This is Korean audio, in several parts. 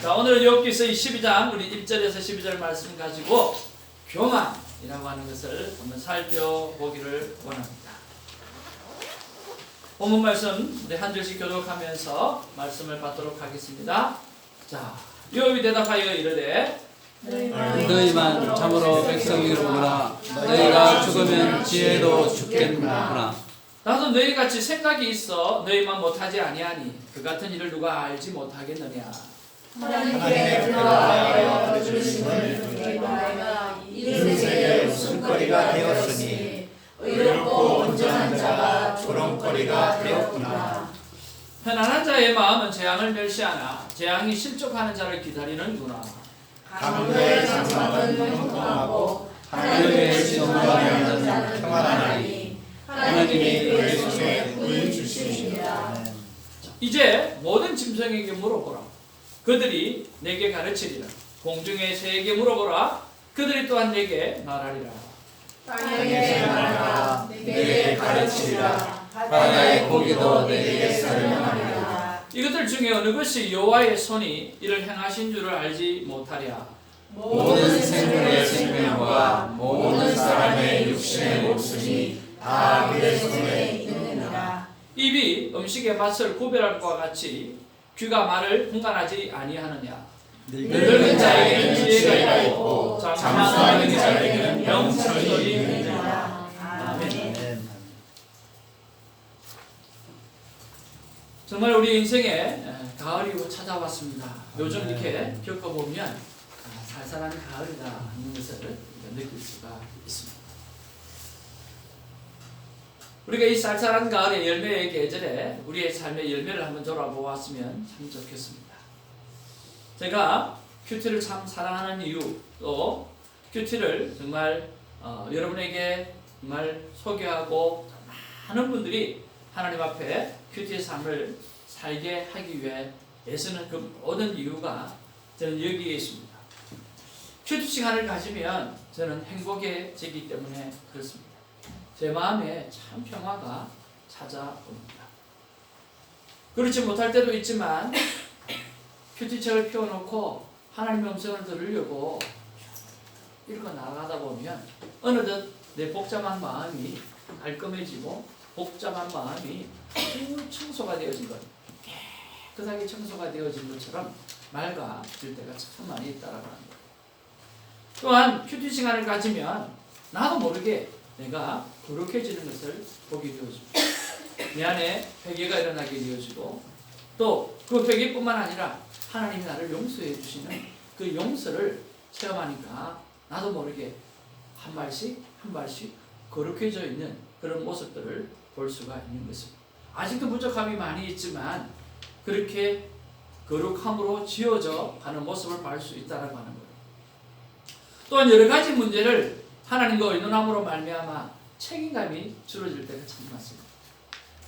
자, 오늘은 욥기서 12장 우리 1절에서 12절 말씀 가지고 교만이라고 하는 것을 한번 살펴보기를 원합니다. 본문 말씀 우리 한 절씩 교독하면서 말씀을 받도록 하겠습니다. 자, 욥이 대답하여 이르되 너희만 참으로 백성이로구나. 너희가 죽으면 지혜도 죽겠구나. 나도 너희같이 생각이 있어 너희만 못하지 아니하니 그 같은 일을 누가 알지 못하겠느냐. 하나님의 은혜와 주심을 너희가 이웃에게 웃음거리가 되었으니 의롭고 온전한 자가 조롱거리가 되었구나. 편안한 자의 마음은 재앙을 멸시하나 재앙이 실족하는 자를 기다리는구나. 강도의 장막은 형통하고 하나님의 진노하는 자는 평안하니 하나님이 그의 손에 구을 주시니라. 이제 모든 짐승에게 물어보라. 그들이 내게 가르치리라. 공중의 새에게 물어보라. 그들이 또한 내게 말하리라. 땅에 말하라. 내게 가르치리라. 바다의 고기도 내게 설명하리라. 이것들 중에 어느 것이 여호와의 손이 이를 행하신 줄을 알지 못하랴. 모든 생물의 생명과 모든 사람의 육신의 목숨이 다 그의 손에 있느니라. 입이 음식의 맛을 구별할 것과 같이 귀가 말을 분간하지 아니하느냐. 늙은 자에게는 지혜가 있고 장만하는 자에게는 명철이 있느니라. 아멘. 정말 우리 인생에 가을이 찾아왔습니다. 요즘 이렇게 겪어보면 살살한 가을이다 하는 것을 느낄 수가 있습니다. 우리가 이 쌀쌀한 가을의 열매의 계절에 우리의 삶의 열매를 한번 돌아보았으면 참 좋겠습니다. 제가 큐티를 참 사랑하는 이유, 또 큐티를 정말 여러분에게 정말 소개하고 많은 분들이 하나님 앞에 큐티의 삶을 살게 하기 위해 애쓰는 그 모든 이유가 저는 여기에 있습니다. 큐티 시간을 가지면 저는 행복해지기 때문에 그렇습니다. 제 마음에 참 평화가 찾아옵니다. 그렇지 못할 때도 있지만 큐티책을 펴놓고 하나님의 음성을 들으려고 읽어 나가다 보면 어느덧 내 복잡한 마음이 깔끔해지고 복잡한 마음이 청소가 되어진 것, 깨끗하게 청소가 되어진 것처럼 맑아질 때가 참 많이 있다라고 하는 거예요. 또한 큐티 시간을 가지면 나도 모르게 내가 거룩해지는 것을 보게 되어집니다. 내 안에 회개가 일어나게 되어지고 또 그 회개뿐만 아니라 하나님이 나를 용서해 주시는 그 용서를 체험하니까 나도 모르게 한 발씩 한 발씩 거룩해져 있는 그런 모습들을 볼 수가 있는 것입니다. 아직도 부족함이 많이 있지만 그렇게 거룩함으로 지어져 가는 모습을 볼 수 있다라고 하는 거예요. 또한 여러 가지 문제를 하나님과 의논함으로 말미암아 책임감이 줄어들 때가 참 많습니다.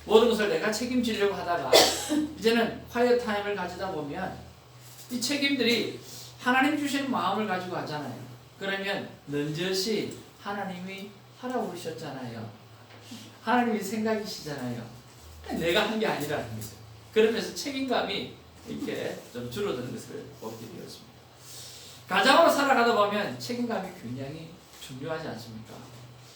모든 것을 내가 책임지려고 하다가 이제는 quiet 타임을 가지다 보면 이 책임들이 하나님 주신 마음을 가지고 하잖아요. 그러면 넌저시 하나님이 하라고 그러셨잖아요. 하나님이 생각이시잖아요. 내가 한 게 아니라는 거죠. 그러면서 책임감이 이렇게 좀 줄어드는 것을 보게 되었습니다. 가장으로 살아가다 보면 책임감이 굉장히 중요하지 않습니까?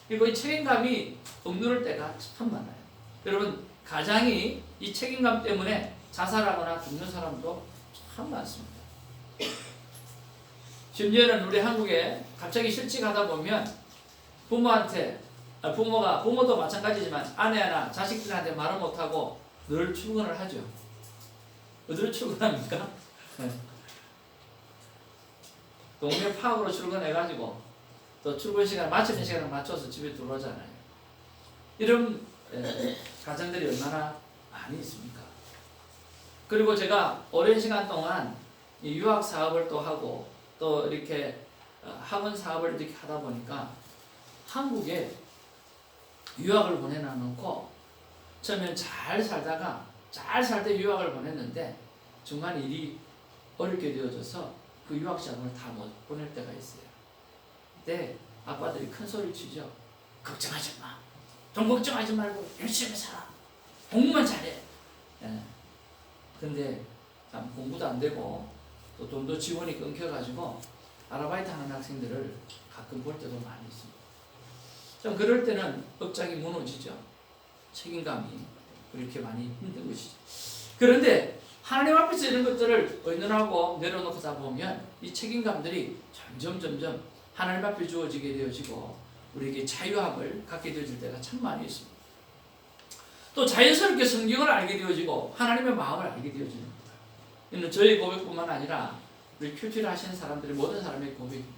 그리고 이 책임감이 억누를 때가 참 많아요. 여러분, 가장이 이 책임감 때문에 자살하거나 죽는 사람도 참 많습니다. 심지어는 우리 한국에 갑자기 실직하다 보면 부모도 마찬가지지만 아내나 자식들한테 말을 못하고 늘 출근을 하죠. 어디로 출근합니까? 동네 파악으로 출근해가지고 또 출근 시간 마치는 시간을 맞춰서 집에 들어오잖아요. 이런 가정들이 얼마나 많이 있습니까? 그리고 제가 오랜 시간 동안 유학 사업을 또 하고 또 이렇게 학원 사업을 이렇게 하다 보니까 한국에 유학을 보내놔놓고 처음엔 잘 살다 유학을 보냈는데 중간에 일이 어렵게 되어져서 그 유학 자금을 다 못 보낼 때가 있어요. 그때 아빠들이 큰 소리 치죠. 걱정하지 마. 돈 걱정하지 말고 열심히 살아. 공부만 잘해. 근데 참 공부도 안 되고 또 돈도 지원이 끊겨가지고 아르바이트 하는 학생들을 가끔 볼 때도 많이 있습니다. 좀 그럴 때는 억장이 무너지죠. 책임감이 그렇게 많이 힘든 것이죠. 그런데 하나님 앞에서 이런 것들을 의논하고 내려놓고다 보면 이 책임감들이 점점 하나님 앞에 주어지게 되어지고 우리에게 자유함을 갖게 되어질 때가 참 많이 있습니다. 또 자연스럽게 성경을 알게 되어지고 하나님의 마음을 알게 되어지는 거예요. 이는 저의 고백뿐만 아니라 우리 큐티를 하시는 사람들이 모든 사람의 고백입니다.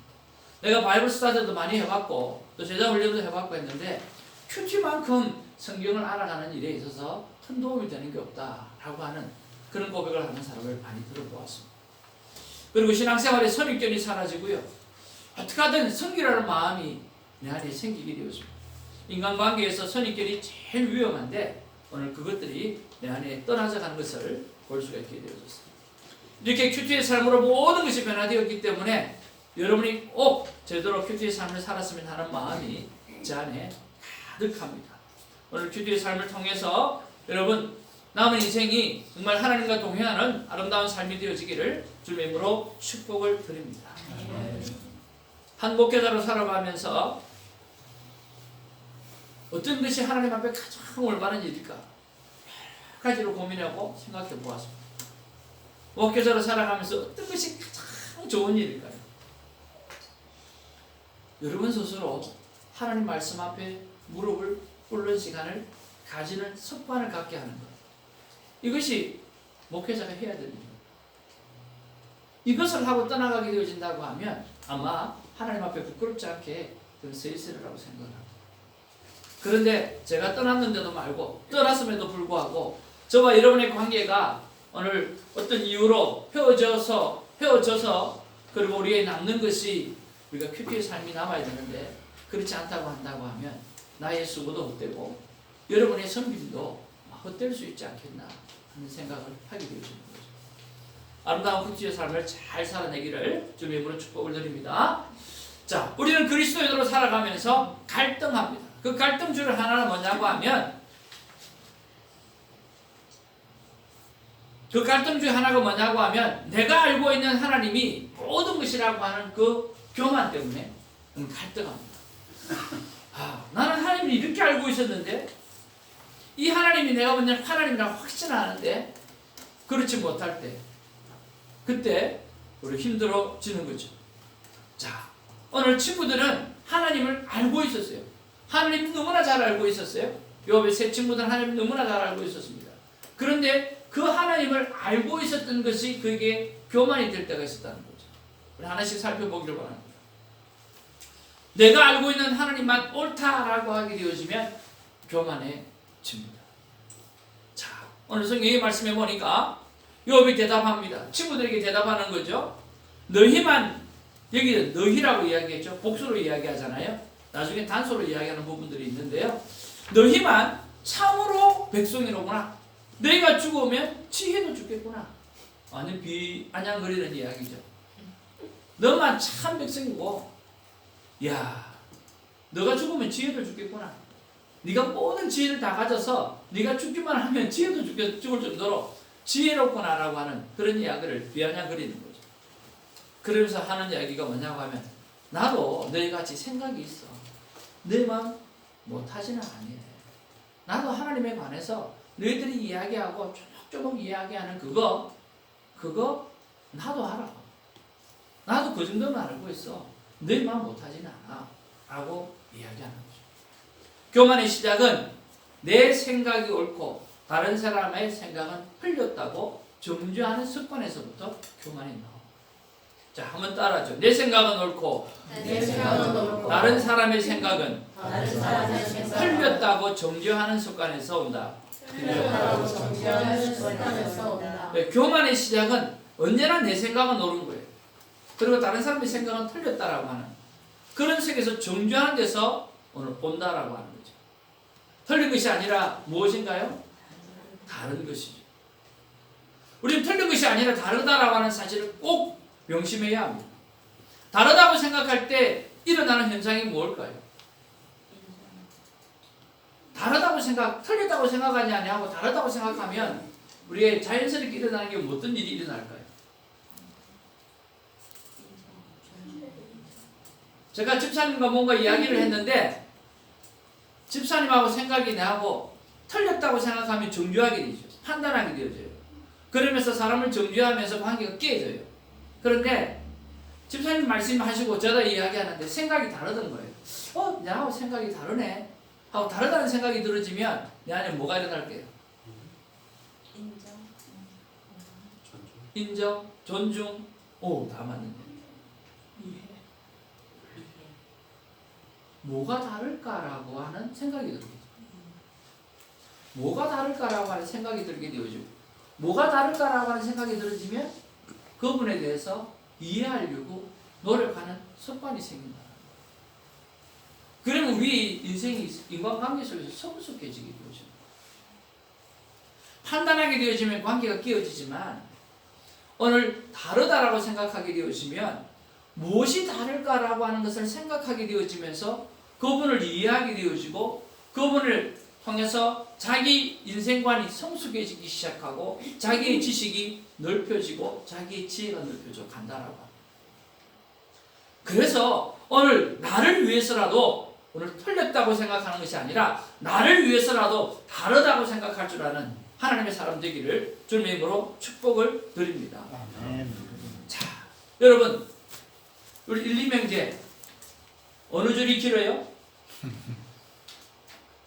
내가 바이블 스타디도 많이 해봤고 또 제자 훈련도 해봤고 했는데 큐티만큼 성경을 알아가는 일에 있어서 큰 도움이 되는 게 없다라고 하는 그런 고백을 하는 사람을 많이 들어보았습니다. 그리고 신앙생활의 선입견이 사라지고요. 어떻게 하든 섬기라는 마음이 내 안에 생기게 되었습니다. 인간관계에서 선입견이 제일 위험한데 오늘 그것들이 내 안에 떠나져 가는 것을 볼 수가 있게 되어졌습니다. 이렇게 큐티의 삶으로 모든 것이 변화되었기 때문에 여러분이 꼭 제대로 큐티의 삶을 살았으면 하는 마음이 제 안에 가득합니다. 오늘 큐티의 삶을 통해서 여러분 남은 인생이 정말 하나님과 동행하는 아름다운 삶이 되어지기를 주님의 이름으로 축복을 드립니다. 한 목회자로 살아가면서 어떤 것이 하나님 앞에 가장 올바른 일일까? 여러 가지로 고민하고 생각해 보았습니다. 목회자로 살아가면서 어떤 것이 가장 좋은 일일까요? 여러분 스스로 하나님 말씀 앞에 무릎을 꿇는 시간을 가지는 습관을 갖게 하는 것. 이것이 목회자가 해야 됩니다. 이것을 하고 떠나가게 되어진다고 하면 아마 하나님 앞에 부끄럽지 않게 서 있으리라고 생각합니다. 그런데 제가 떠났는데도 말고 떠났음에도 불구하고 저와 여러분의 관계가 오늘 어떤 이유로 헤어져서 그리고 우리의 남는 것이 우리가 큐티의 삶이 남아야 되는데 그렇지 않다고 한다고 하면 나의 수고도 헛되고 여러분의 섬김도 헛될 수 있지 않겠나 하는 생각을 하게 되어지는 거죠. 아름다운 큐티의 삶을 잘 살아내기를 주님의 이름으로 축복을 드립니다. 자, 우리는 그리스도인으로 살아가면서 갈등합니다. 그 갈등 줄 하나는 뭐냐고 하면 내가 알고 있는 하나님이 모든 것이라고 하는 그 교만 때문에 갈등합니다. 나는 하나님을 이렇게 알고 있었는데 이 하나님이 내가 보는 하나님이라고 확신하는데 그렇지 못할 때 그때 우리 힘들어지는 거죠. 자, 오늘 친구들은 하나님을 알고 있었어요. 하나님 너무나 잘 알고 있었어요. 요 세 친구들은 하나님 너무나 잘 알고 있었습니다. 그런데 그 하나님을 알고 있었던 것이 그에게 교만이 될 때가 있었다는 거죠. 우리 하나씩 살펴보기를 바랍니다. 내가 알고 있는 하나님만 옳다라고 하게 되어지면 교만해집니다. 자, 오늘 성경의 말씀에 보니까 욥이 대답합니다. 친구들에게 대답하는 거죠. 너희만, 여기는 너희라고 이야기했죠. 복수로 이야기하잖아요. 나중에 단수로 이야기하는 부분들이 있는데요. 너희만 참으로 백성이로구나. 너희가 죽으면 지혜도 죽겠구나. 완전 비아냥거리는 이야기죠. 너만 참 백성이고, 야, 너가 죽으면 지혜도 죽겠구나. 네가 모든 지혜를 다 가져서 네가 죽기만 하면 지혜도 죽을 정도로 지혜롭구나라고 하는 그런 이야기를 비아냥거리는 거죠. 그러면서 하는 이야기가 뭐냐고 하면 나도 너희같이 생각이 있어. 너희만 못하지는 아니래. 나도 하나님에 관해서 너희들이 이야기하고 조금 이야기하는 그거 나도 알아. 나도 그 정도는 알고 있어. 너희만 못하지는 않아. 라고 이야기하는 거죠. 교만의 시작은 내 생각이 옳고 다른 사람의 생각은 틀렸다고 정죄하는 습관에서부터 교만이 나옵니다. 자, 한번 따라하죠. 내 생각은 옳고 다른 사람의 생각은 틀렸다고 정죄하는 습관에서 온다. 네, 교만의 시작은 언제나 내 생각은 옳은 거예요. 그리고 다른 사람의 생각은 틀렸다라고 하는 그런 sek에서 정죄하는 데서 오늘 온다라고 하는 거죠. 틀린 것이 아니라 무엇인가요? 다른 것이죠. 우리는 틀린 것이 아니라 다르다라고 하는 사실을 꼭 명심해야 합니다. 다르다고 생각할 때 일어나는 현상이 무엇일까요? 다르다고 틀리다고 생각하지 아니하고 다르다고 생각하면 우리의 자연스럽게 일어나는 게 어떤 일이 일어날까요? 제가 집사님과 뭔가 이야기를 했는데 집사님하고 생각이 나하고 틀렸다고 생각하면 정죄하게 되죠. 판단하게 되어져요. 그러면서 사람을 정죄하면서 관계가 깨져요. 그런데 집사님 말씀하시고 저도 이야기하는데 생각이 다르던 거예요. 나하고 생각이 다르네 하고 다르다는 생각이 들어지면 내 안에 뭐가 일어날게요? 인정, 존중, 다 맞는데 뭐가 다를까라고 하는 생각이 들어요. 뭐가 다를까라고 하는 생각이 들게 되어지고 뭐가 다를까라고 하는 생각이 들어지면 그분에 대해서 이해하려고 노력하는 습관이 생긴다. 그러면 우리 인생이 인간관계 속에서 성숙해지게 되어집니다. 판단하게 되어지면 관계가 끼어지지만 오늘 다르다라고 생각하게 되어지면 무엇이 다를까라고 하는 것을 생각하게 되어지면서 그분을 이해하게 되어지고 그분을 통해서 자기 인생관이 성숙해지기 시작하고 자기의 지식이 넓혀지고 자기의 지혜가 넓혀져 간다라고 합니다. 그래서 오늘 나를 위해서라도 오늘 틀렸다고 생각하는 것이 아니라 나를 위해서라도 다르다고 생각할 줄 아는 하나님의 사람 되기를 주님의 이름으로 축복을 드립니다. 자, 여러분 우리 1, 2명제 어느 줄이 길어요?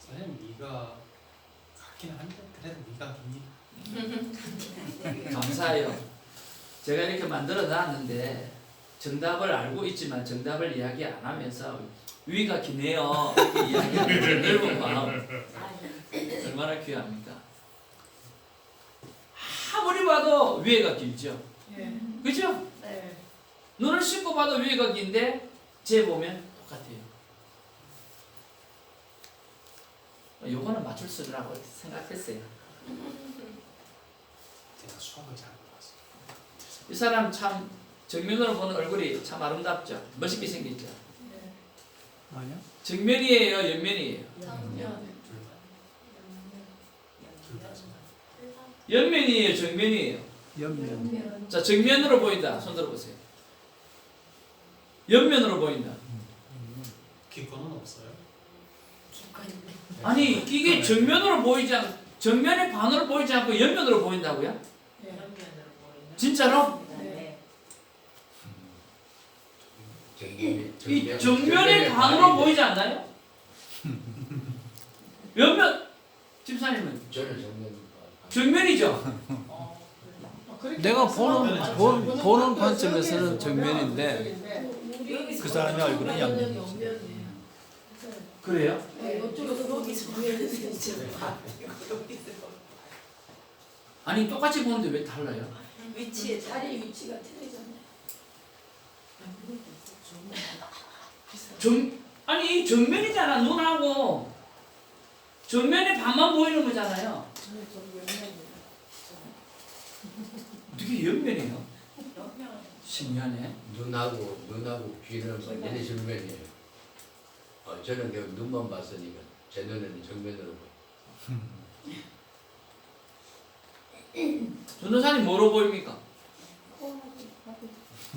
선생님 미가 같긴 한데 그래도 미가 깁니다. 감사해요. 제가 이렇게 만들어 놨는데 정답을 알고 있지만 정답을 이야기 안 하면서 위가 기네요 이렇게 이야기하는 넓은 마음 얼마나 귀합니까? 아무리 봐도 위에가 길죠. 그죠? 눈을 씻고 봐도 위에가 긴데 재 보면 똑같아요. 요거는 맞출 수라고 생각했어요. 제가 수학을 잘 몰랐어요. 이 사람 참 정면으로 보는 얼굴이 참 아름답죠. 멋있게 생겼죠. 아니요? 정면이에요, 옆면이에요? 옆면이에요, 정면이에요? 옆면. 자, 정면으로 보인다. 손 들어보세요. 옆면으로 보인다. 기권은 없어요? 아니, 이게 정면으로 보이지 않고 정면의 반으로 보이지 않고 옆면으로 보인다고요? 진짜로? 이 정면의 반으로 보이지 않나요? 옆면 집사님은 저는 정면이죠. 내가 보는 관점에서는 정면인데 그 사람의 얼굴은 양면이지. 그래요? 아니 똑같이 보는데 왜 달라요? 자리 위치가 틀리잖아요. 아니 정면이잖아. 눈하고 정면에 반만 보이는 거잖아요. 어떻게 옆면이에요? 신기하네. 눈하고 귀는 얘네 정면이에요. 저는 그 눈만 봤으니까 제 눈에는 정면으로 보여. 전도사님 뭐로 보입니까?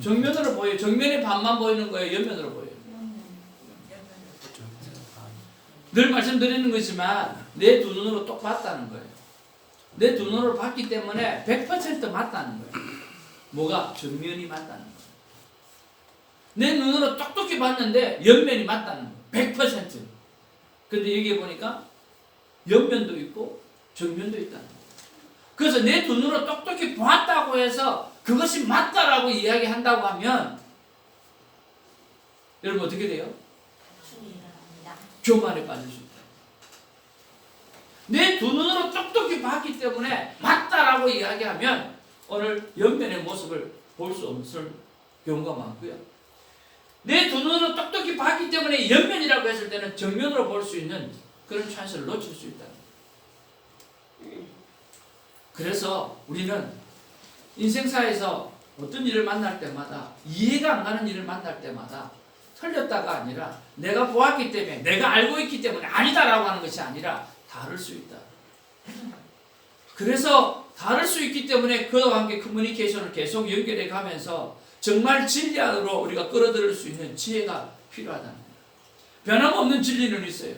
정면으로 보여요. 정면에 반만 보이는 거예요? 옆면으로 보여요? 늘 말씀드리는 거지만 내 두 눈으로 똑 봤다는 거예요. 내 두 눈으로 봤기 때문에 100% 맞다는 거예요. 뭐가? 정면이 맞다는 거예요. 내 눈으로 똑똑히 봤는데 옆면이 맞다는 거예요. 100%. 근데 여기 보니까 옆면도 있고 정면도 있다는 거예요. 그래서 내 두 눈으로 똑똑히 봤다고 해서 그것이 맞다라고 이야기한다고 하면 여러분 어떻게 돼요? 교만에 빠질 수 있다. 내 두 눈으로 똑똑히 봤기 때문에 맞다라고 이야기하면 오늘 옆면의 모습을 볼 수 없을 경우가 많고요. 내 두 눈으로 똑똑히 봤기 때문에 옆면이라고 했을 때는 정면으로 볼 수 있는 그런 찬스를 놓칠 수 있다. 그래서 우리는 인생사에서 어떤 일을 만날 때마다 이해가 안 가는 일을 만날 때마다 틀렸다가 아니라 내가 보았기 때문에 내가 알고 있기 때문에 아니다라고 하는 것이 아니라 다를 수 있다. 그래서 다를 수 있기 때문에 그와 함께 커뮤니케이션을 계속 연결해 가면서 정말 진리 안으로 우리가 끌어들일 수 있는 지혜가 필요하다는 거예요. 변함없는 진리는 있어요.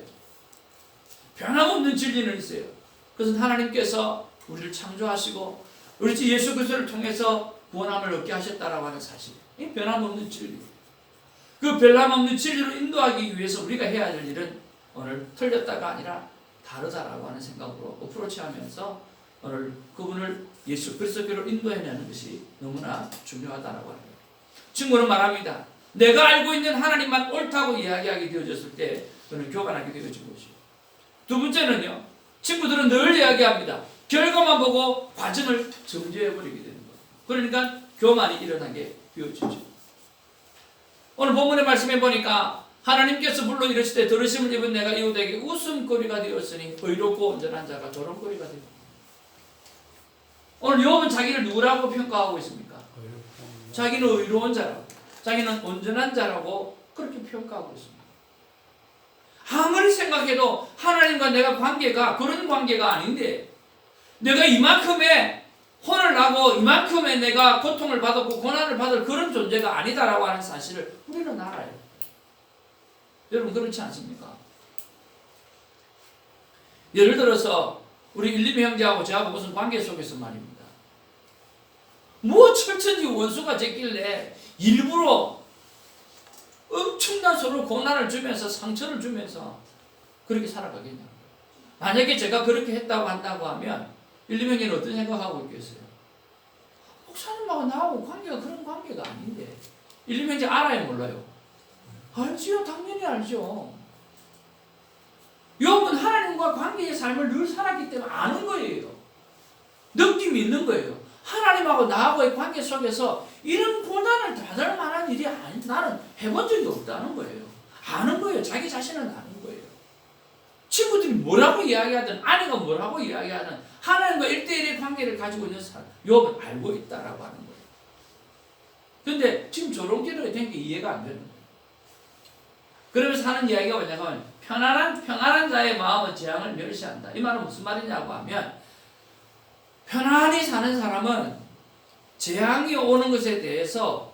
변함없는 진리는 있어요. 그것은 하나님께서 우리를 창조하시고 우리 주 예수 그리스도를 통해서 구원함을 얻게 하셨다라고 하는 사실. 이 변함없는 진리. 그 변함없는 진리로 인도하기 위해서 우리가 해야 될 일은 오늘 틀렸다가 아니라 다르다라고 하는 생각으로 어프로치하면서 오늘 그분을 예수 그리스도로 인도해내는 것이 너무나 중요하다라고 하는 거예요. 친구는 말합니다. 내가 알고 있는 하나님만 옳다고 이야기하게 되어졌을 때 그는 교만하게 되어진 것이고, 두 번째는요, 친구들은 늘 이야기합니다. 결과만 보고 과정을 정죄해버리게 되는 거예요. 그러니까 교만이 일어나게 되어지죠. 오늘 본문의 말씀에 보니까 하나님께서 물론 이르시되 들으심을 입은 내가 이웃에게 웃음거리가 되었으니 의롭고 온전한 자가 조롱거리가 되고. 오늘 욥은 자기를 누구라고 평가하고 있습니까? 자기는 의로운 자라고, 자기는 온전한 자라고 그렇게 평가하고 있습니다. 아무리 생각해도 하나님과 내가 관계가 그런 관계가 아닌데, 내가 이만큼의 혼을 나고 이만큼의 내가 고통을 받았고 고난을 받을 그런 존재가 아니다라고 하는 사실을 우리는 알아요. 여러분 그렇지 않습니까? 예를 들어서 우리 일림이 형제하고 저하고 무슨 관계 속에서 말입니다. 뭐 철천지 원수가 됐길래 일부러 엄청난 서로 고난을 주면서 상처를 주면서 그렇게 살아가겠냐. 만약에 제가 그렇게 했다고 한다고 하면 일림형제는 어떤 생각하고 있겠어요? 목사님하고 나하고 관계가 그런 관계가 아닌데. 일림형제 알아요 몰라요? 알지요. 당연히 알죠. 욥은 하나님과 관계의 삶을 늘 살았기 때문에 아는 거예요. 느낌이 있는 거예요. 하나님하고 나하고의 관계 속에서 이런 고난을 받을 만한 일이 나는 해본 적이 없다는 거예요. 아는 거예요. 자기 자신은 아는 거예요. 친구들이 뭐라고 이야기하든 아내가 뭐라고 이야기하든 하나님과 1대1의 관계를 가지고 있는 사람 욥은 알고 있다라고 하는 거예요. 그런데 지금 저런 길을 된 게 이해가 안 되는 거예요. 그러면서 하는 이야기가 뭐냐면 평안한 자의 마음은 재앙을 멸시한다. 이 말은 무슨 말이냐고 하면 편안히 사는 사람은 재앙이 오는 것에 대해서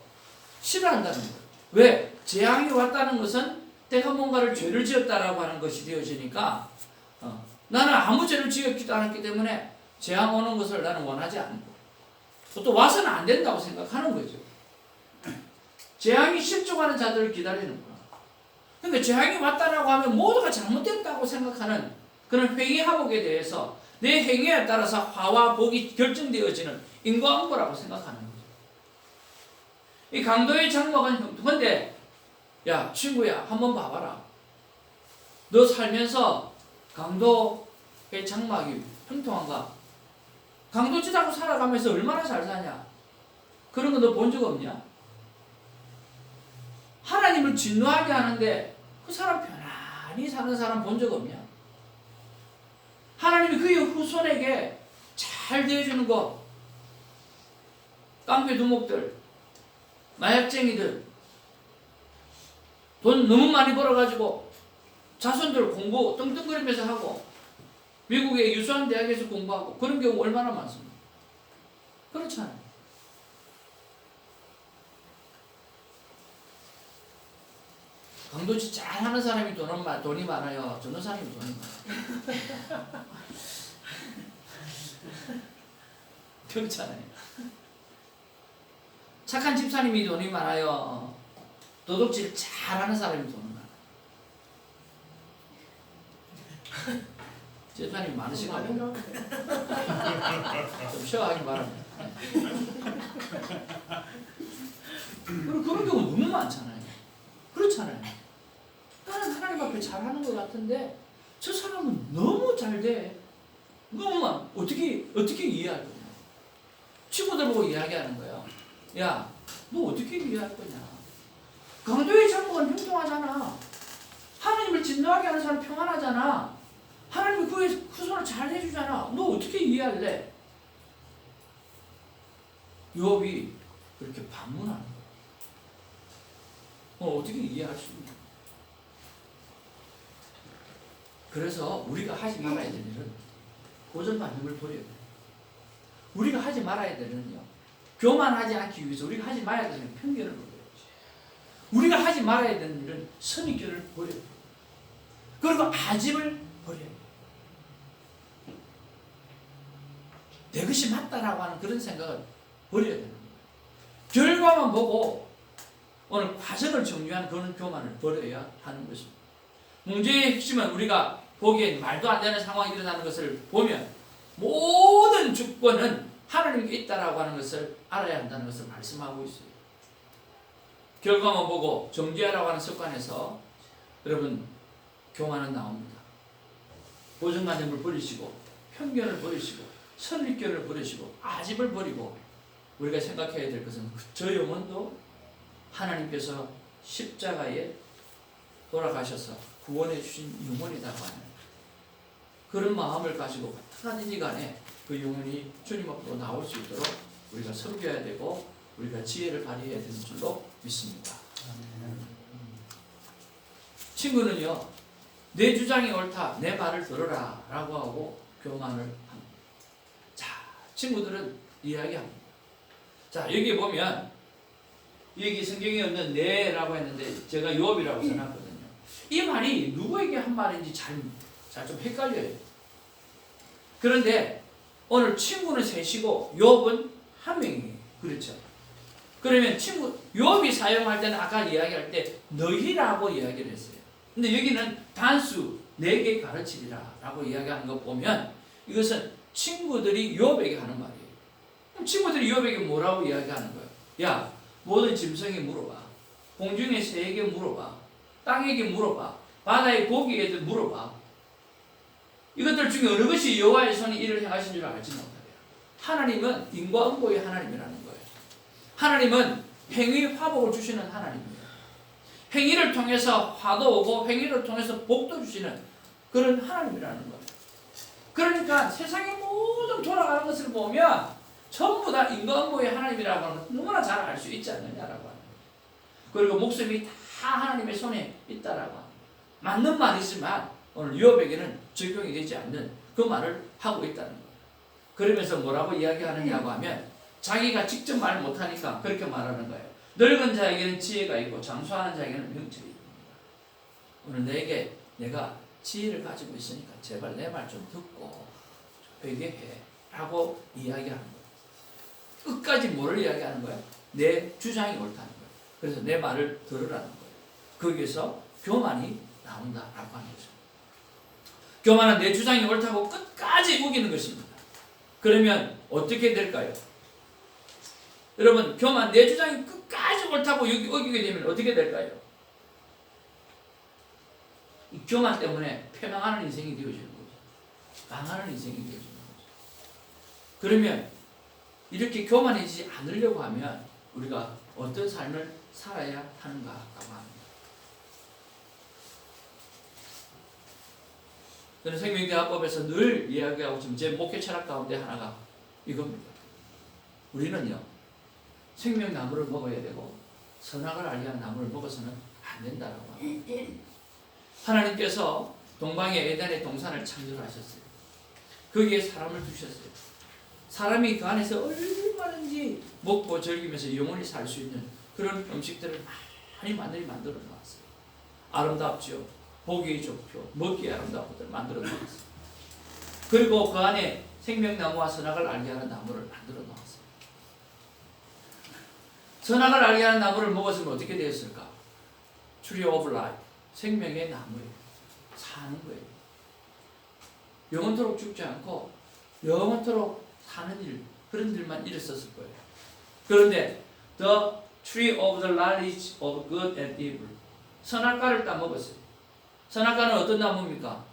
싫어한다는 거예요. 왜? 재앙이 왔다는 것은 내가 뭔가를 죄를 지었다라고 하는 것이 되어지니까 나는 아무 죄를 지었지도 않았기 때문에 재앙 오는 것을 나는 원하지 않고 또 와서는 안 된다고 생각하는 거죠. 재앙이 실족하는 자들을 기다리는 거야. 그러니까 재앙이 왔다라고 하면 모두가 잘못됐다고 생각하는 그런 행위하복에 대해서 내 행위에 따라서 화와 복이 결정되어지는 인과응보라고 생각하는 거죠. 이 강도의 장막은 근데 야 친구야 한번 봐봐라. 너 살면서 강도의 장막이 형통한가? 강도짓하고 살아가면서 얼마나 잘 사냐? 그런 거 너 본 적 없냐? 하나님을 진노하게 하는데 그 사람 편안히 사는 사람 본 적 없냐? 하나님이 그의 후손에게 잘 대해주는 거, 깡패 두목들, 마약쟁이들, 돈 너무 많이 벌어가지고 자손들 공부 떵떵거리면서 하고 미국의 유수한 대학에서 공부하고 그런 경우 얼마나 많습니까? 그렇잖아요. 강도짓 잘하는 사람이 돈이 많아요. 전도사님이 돈이 많아요. 그렇잖아요. 착한 집사님이 돈이 많아요. 도둑질 잘하는 사람이 돈이 많아요. 집사님이 많으신가 봐요. 좀 쉬어하기 바랍니다. 그런 경우 너무 많잖아요. 그렇잖아요. 나는 하나님 앞에 잘하는 것 같은데 저 사람은 너무 잘 돼. 너무만 어떻게 이해할 거냐. 친구들 보고 이야기하는 거예요. 야, 너 어떻게 이해할 거냐. 강도의 장목은 형통하잖아. 하나님을 진노하게 하는 사람 평안하잖아. 하나님이 그의 후손을 잘 해주잖아. 너 어떻게 이해할래? 욥이 그렇게 반문하는 거예요. 어떻게 이해할 수 있냐. 그래서 우리가 하지 말아야 될 일은 고정관념을 버려야 돼요. 우리가 하지 말아야 될 일은요, 교만하지 않기 위해서 우리가 하지 말아야 되는 편견을 버려야지. 우리가 하지 말아야 되는 일은 선입견을 버려야 돼. 그리고 아집을 버려야 돼. 내 것이 맞다라고 하는 그런 생각을 버려야 되는 거예요. 결과만 보고 오늘 과정을 정리하는 그런 교만을 버려야 하는 것입니다. 문제의 핵심은 우리가 보기엔 말도 안 되는 상황이 일어나는 것을 보면 모든 주권은 하나님께 있다라고 하는 것을 알아야 한다는 것을 말씀하고 있어요. 결과만 보고 정죄하라고 하는 습관에서 여러분 교만은 나옵니다. 고정관념을 버리시고 편견을 버리시고 선입견을 버리시고 아집을 버리고 우리가 생각해야 될 것은 저 영혼도 하나님께서 십자가에 돌아가셔서 구원해 주신 영혼이라고 하는 그런 마음을 가지고 어떻게든지 간에 그 영혼이 주님 앞으로 나올 수 있도록 우리가 섬겨야 되고 우리가 지혜를 발휘해야 되는 줄로 믿습니다. 친구는요, 내 주장이 옳다, 내 말을 들어라 라고 하고 교만을 합니다. 자, 친구들은 이야기합니다. 자, 여기 보면 여기 성경에 없는 내라고 했는데 제가 요업이라고 써놨거든요. 이 말이 누구에게 한 말인지 잘 좀 헷갈려요. 그런데 오늘 친구는 셋이고 요업은 한 명이에요. 그렇죠? 그러면 요업이 사용할 때는 아까 이야기할 때 너희라고 이야기를 했어요. 근데 여기는 단수 4개 가르치리라 라고 이야기하는 거 보면 이것은 친구들이 요업에게 하는 말이에요. 그럼 친구들이 요업에게 뭐라고 이야기하는 거예요? 야, 모든 짐승에 물어봐. 공중의 새에게 물어봐. 땅에게 물어봐. 바다의 고기에게 물어봐. 이것들 중에 어느 것이 여호와의 손이 이를 행하신 줄 알지 못하게. 하나님은 인과 응보의 하나님이라는 거예요. 하나님은 행위 화복을 주시는 하나님이에요. 행위를 통해서 화도 오고 행위를 통해서 복도 주시는 그런 하나님이라는 거예요. 그러니까 세상의 모든 돌아가는 것을 보면 전부 다 인과 응보의 하나님이라고 하는 것 너무나 잘 알 수 있지 않느냐라고 하는 거예요. 그리고 목숨이 다 하나님의 손에 있다라고 합니다. 맞는 말이지만 오늘 요업에게는 적용이 되지 않는 그 말을 하고 있다는 거예요. 그러면서 뭐라고 이야기하느냐고 하면 자기가 직접 말 못하니까 그렇게 말하는 거예요. 늙은 자에게는 지혜가 있고 장수하는 자에게는 명철이 있습니다. 오늘 내가 지혜를 가지고 있으니까 제발 내 말 좀 듣고 회개해 라고 이야기하는 거예요. 끝까지 뭐를 이야기하는 거예요? 내 주장이 옳다는 거예요. 그래서 내 말을 들으라는 거예요. 거기에서 교만이 나온다라고 하는 거죠. 교만은 내 주장이 옳다고 끝까지 우기는 것입니다. 그러면 어떻게 될까요? 여러분, 교만 내 주장이 끝까지 옳다고 우기게 되면 어떻게 될까요? 이 교만 때문에 패망하는 인생이 되어지는 거죠. 망하는 인생이 되어지는 거죠. 그러면 이렇게 교만해지지 않으려고 하면 우리가 어떤 삶을 살아야 하는가라고 합니다. 저는 생명대화법에서 늘 이야기하고 지금 제 목회 철학 가운데 하나가 이겁니다. 우리는요, 생명나무를 먹어야 되고 선악을 알게 하는 나무를 먹어서는 안 된다라고 합니다. 하나님께서 동방의 에덴의 동산을 창조하셨어요. 거기에 사람을 두셨어요. 사람이 그 안에서 얼마든지 먹고 즐기면서 영원히 살 수 있는 그런 음식들을 많이 만들어 놓았어요. 아름답죠. 보기 좋고 먹기에 아름다운 것들을 만들어 놓았어요. 그리고 그 안에 생명나무와 선악을 알게 하는 나무를 만들어 놓았어요. 선악을 알게 하는 나무를 먹었으면 어떻게 되었을까? Tree of Life, 생명의 나무예요. 사는 거예요. 영원토록 죽지 않고 영원토록 사는 일, 그런 일만 일었었을 거예요. 그런데 The Tree of the Knowledge of Good and Evil, 선악과를 따먹었어요. 선악과는 어떤 나무입니까?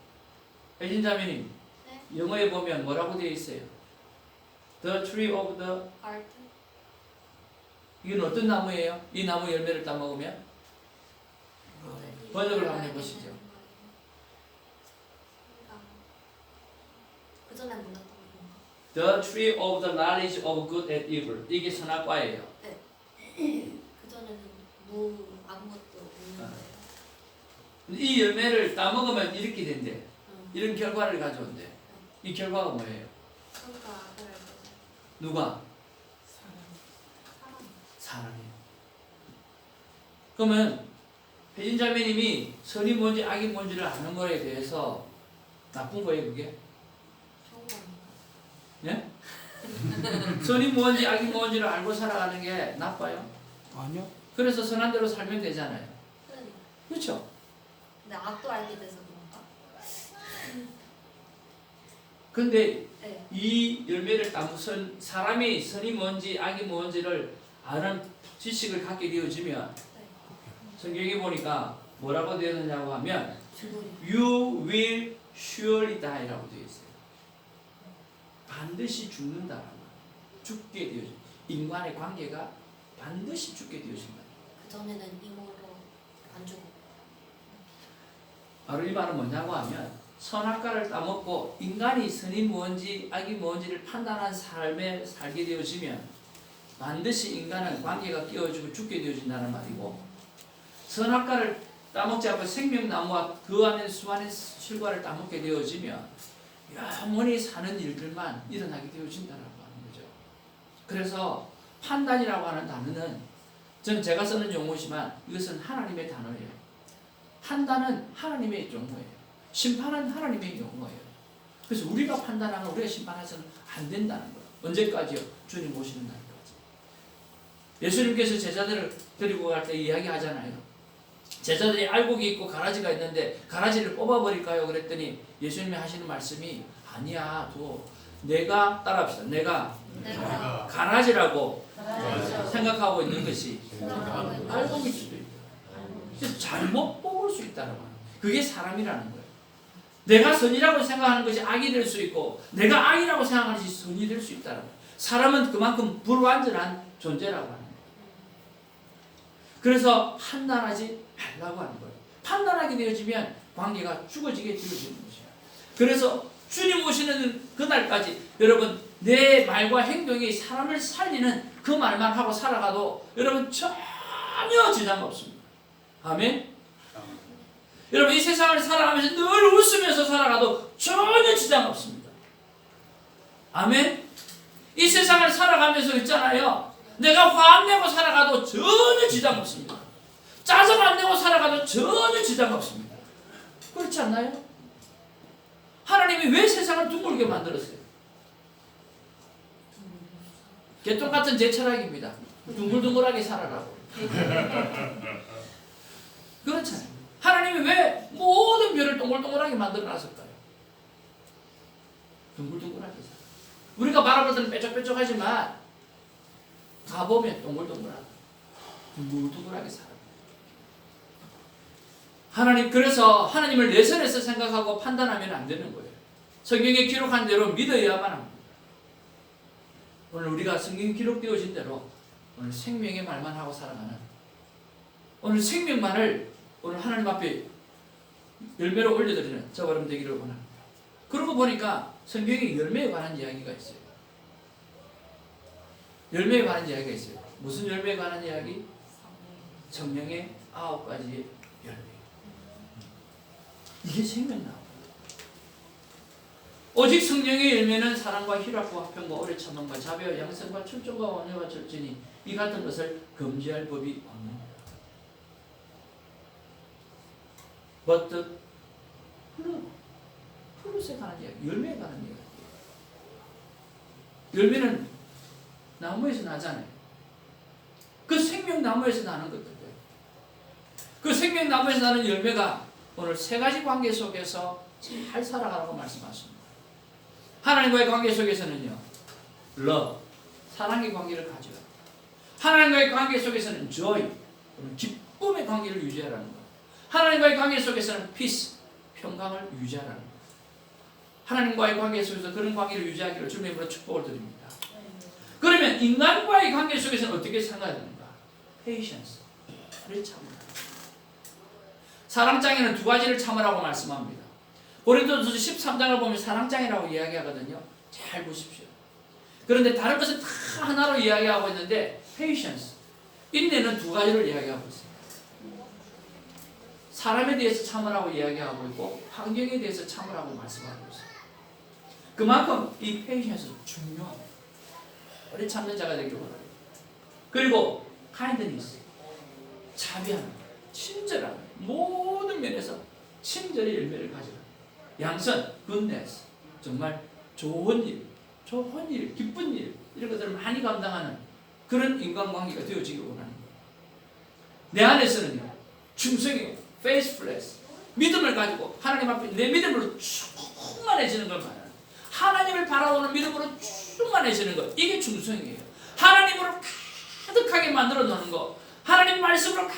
애진자매님, 네? 영어에 보면 뭐라고 되어 있어요? The Tree of the 아르트? 이건 어떤 나무예요? 이 나무 열매를 따먹으면? 번역을 한번 해보시죠. 그 전에 몰랐던 건가? The Tree of the Knowledge of Good and Evil, 이게 선악과예요. 그 전에는 아무것도 없는 거예요. 이 열매를 따먹으면 이렇게 된대. 이런 결과를 가져온대. 이 결과가 뭐예요? 그러니까 알아야 되죠. 누가? 사랑해요. 그러면 혜진 자매님이 선이 뭔지 악이 뭔지를 아는 거에 대해서 나쁜 거예요, 그게? 좋은 겁니다. 예? 선이 뭔지 악이 뭔지를 알고 살아가는 게 나빠요? 아니요. 그래서 선한 대로 살면 되잖아요. 그러니까. 그렇죠? 근데 악도 알게 돼서 그런가? 근데 네. 이 열매를 따무선 사람이 선이 뭔지 악이 뭔지를 아는 지식을 갖게 되어지면 성경에 보니까 뭐라고 되어 있느냐고 하면 주거리. You will surely die라고 되어 있어요. 반드시 죽는다라고. 죽게 되어져. 인간의 관계가 반드시 죽게 되어진다. 그 전에는 이모로 안 주고. 바로 이 말은 뭐냐고 하면 선악과를 따먹고 인간이 선이 뭔지 악이 뭔지를 판단한 삶에 살게 되어지면 반드시 인간은 관계가 끼어지고 죽게 되어진다는 말이고, 선악과를 따먹지 않고 생명나무와 그 안에 수많은 실과를 따먹게 되어지면 영원히 사는 일들만 일어나게 되어진다라고 하는 거죠. 그래서 판단이라고 하는 단어는 전 제가 쓰는 용어지만 이것은 하나님의 단어예요. 판단은 하나님의 용어예요. 심판은 하나님의 용어예요. 그래서 우리가 판단하고 우리가 심판해서는 안 된다는 거예요. 언제까지요? 주님 오시는 날까지. 예수님께서 제자들을 데리고 갈 때 이야기하잖아요. 제자들이 알곡이 있고 가라지가 있는데 가라지를 뽑아버릴까요? 그랬더니 예수님이 하시는 말씀이 아니야, 내가 따라합시다. 내가 가라지라고 생각하고 있는 것이 알곡일 수도 있다. 그래서 잘못 뽑을 수 있다는 거예요. 그게 사람이라는 거예요. 내가 선이라고 생각하는 것이 악이 될 수 있고 내가 악이라고 생각하는 것이 선이 될 수 있다는 거예요. 사람은 그만큼 불완전한 존재라고 하는 거예요. 그래서 판단하지 말라고 하는 거예요. 판단하게 되어지면 관계가 죽어지게 되어지는 것이에요. 그래서 주님 오시는 그날까지 여러분 내 말과 행동이 사람을 살리는 그 말만 하고 살아가도 여러분 전혀 지장 없습니다. 아멘? 여러분 이 세상을 살아가면서 늘 웃으면서 살아가도 전혀 지장 없습니다. 아멘? 이 세상을 살아가면서 있잖아요. 내가 화 안 내고 살아가도 전혀 지장 없습니다. 짜증 안 내고 살아가도 전혀 지장 없습니다. 그렇지 않나요? 하나님이 왜 세상을 둥글게 만들었어요? 개똥 같은 제 철학입니다. 둥글둥글하게 살아라고. 그렇잖아요. 하나님이 왜 모든 별을 동글동글하게 만들어놨을까요? 둥글둥글하게 살아. 우리가 바라볼 때는 뾰족뾰족하지만 가보면 동글동글하다. 둥글둥글하게 살아. 하나님, 그래서 하나님을 내 선에서 생각하고 판단하면 안 되는 거예요. 성경에 기록한 대로 믿어야만 합니다. 오늘 우리가 성경에 기록되어진 대로 오늘 생명의 말만 하고 살아가는, 오늘 생명만을 오늘 하나님 앞에 열매로 올려드리는 저와 여러분 되기를 원합니다. 그러고 보니까 성경에 열매에 관한 이야기가 있어요. 열매에 관한 이야기가 있어요. 무슨 열매에 관한 이야기? 성령의 9가지의 열매. 이게 생명나무. 오직 성령의 열매는 사랑과 희락과 화평과 오래 참음과 자비와 양선과 철저과 온유와 절제니 이 같은 것을 금지할 법이 없느니라. But the fruit에 관한 이야기, 열매에 관한 이야기. 열매는 나무에서 나잖아요. 그 생명나무에서 나는 것들이에요. 그 생명나무에서 나는 열매가 오늘 3가지 관계 속에서 잘 살아가라고 말씀하십니다. 하나님과의 관계 속에서는요, love, 사랑의 관계를 가져요. 하나님과의 관계 속에서는 joy, 기쁨의 관계를 유지하라는 거예요. 하나님과의 관계 속에서는 peace, 평강을 유지하라는 거예요. 하나님과의 관계 속에서 그런 관계를 유지하기를 주님으로 축복을 드립니다. 그러면 인간과의 관계 속에서는 어떻게 살아야 되는가? patience, 를 참으라. 사랑장에는 2가지를 참으라고 말씀합니다. 고린도전서 13장을 보면 사랑장이라고 이야기하거든요. 잘 보십시오. 그런데 다른 것은 다 하나로 이야기하고 있는데 patience, 인내는 2가지를 이야기하고 있어요. 사람에 대해서 참으라고 이야기하고 있고 환경에 대해서 참으라고 말씀하고 있어요. 그만큼 이 patience는 중요합니다. 오래 참는 자가 되기를 원합니다. 그리고 kindness, 자비함, 친절함, 모든 면에서 친절의 열매를 가져라. 양선, goodness, 정말 좋은 일, 기쁜 일, 이런 것들을 많이 감당하는 그런 인간관계가 되어지기 원하는 거예요. 내 안에서는요, 충성이요, faithfulness, 믿음을 가지고 하나님 앞에 내 믿음으로 충만해지는 걸 말하는, 하나님을 바라보는 믿음으로 충만해지는 것, 이게 충성이에요. 하나님으로 가득하게 만들어 놓는 것, 하나님 말씀으로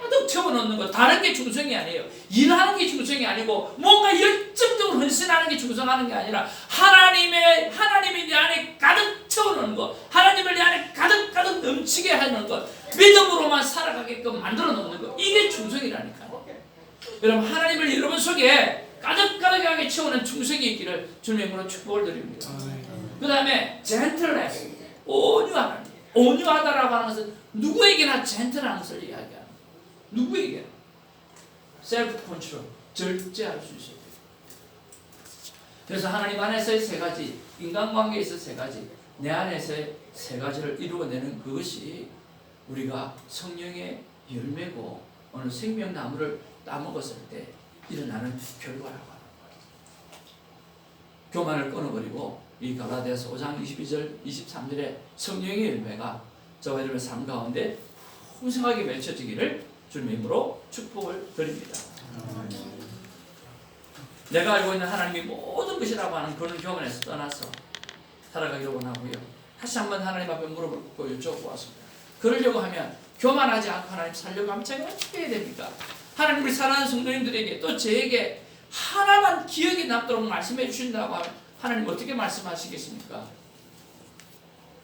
가득 채워 넣는 것, 다른 게 충성이 아니에요. 일하는 게 충성이 아니고 뭔가 열정적으로 헌신하는 게 충성하는 게 아니라 하나님이 내 안에 가득 채워 넣는 것, 하나님을 내 안에 가득 넘치게 하는 것, 믿음으로만 살아가게끔 만들어 놓는 것, 이게 충성이라니까요. 여러분, 하나님을 여러분 속에 가득하게 채우는 충성이 있기를 주님의 이름으로 축복을 드립니다. 그 다음에 gentleness, 온유하다라고 하는 것은 누구에게나 젠틀한 것을 이야기하는 거예요. 누구에게나 self control, 절제할 수 있어야 돼요. 그래서 하나님 안에서의 세 가지, 인간관계에서 세 가지, 내 안에서의 세 가지를 이루어내는 그것이 우리가 성령의 열매고 오늘 생명나무를 따먹었을 때 일어나는 결과라고 하는 거예요. 교만을 끊어버리고 이 갈라디아서 5장 22절 23절에 성령의 열매가 저와 여러분의 삶 가운데 풍성하게 맺혀지기를 주님의 이름으로 축복을 드립니다. 내가 알고 있는 하나님이 모든 것이라고 하는 그런 교만에서 떠나서 살아가기를 원하고요. 다시 한번 하나님 앞에 물어보고 여쭤보았습니다. 그러려고 하면 교만하지 않고 하나님 살려고 하면 제가 어떻게 해야 됩니까? 하나님, 우리 사랑하는 성도님들에게 또 저에게 하나만 기억에 남도록 말씀해 주신다고 하면 하나님 어떻게 말씀하시겠습니까?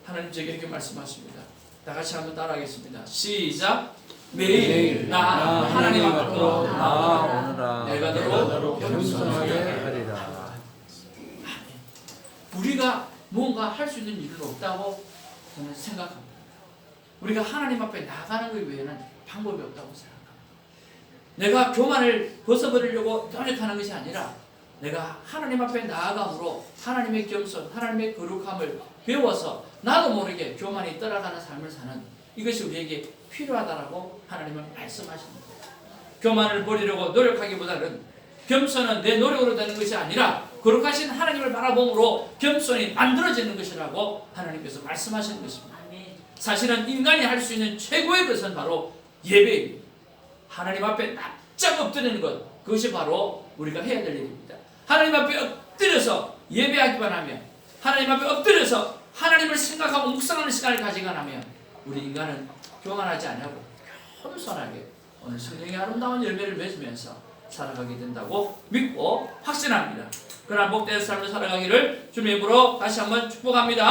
하나님 제게 이렇게 말씀하십니다. 다 같이 한번 따라하겠습니다. 시작. 매일 나 하나님 앞으로 나아오느라 내가 너로 겸손하게 하리라. 우리가 뭔가 할 수 있는 일은 없다고 저는 생각합니다. 우리가 하나님 앞에 나가는 것 외에는 방법이 없다고 생각합니다. 내가 교만을 벗어버리려고 노력하는 것이 아니라 내가 하나님 앞에 나아감으로 하나님의 겸손, 하나님의 거룩함을 배워서 나도 모르게 교만이 떠나가는 삶을 사는, 이것이 우리에게 필요하다라고 하나님은 말씀하십니다. 교만을 버리려고 노력하기보다는 겸손은 내 노력으로 되는 것이 아니라 거룩하신 하나님을 바라봄으로 겸손이 만들어지는 것이라고 하나님께서 말씀하시는 것입니다. 사실은 인간이 할 수 있는 최고의 것은 바로 예배입니다. 하나님 앞에 납작 엎드리는 것, 그것이 바로 우리가 해야 될 일입니다. 하나님 앞에 엎드려서 예배하기만 하면, 하나님 앞에 엎드려서 하나님을 생각하고 묵상하는 시간을 가지기만 하면 우리 인간은 교만하지 않냐고 겸손하게 오늘 성령의 아름다운 열매를 맺으면서 살아가게 된다고 믿고 확신합니다. 그러나 복된 삶을 살아가기를 주님의 이름으로 다시 한번 축복합니다.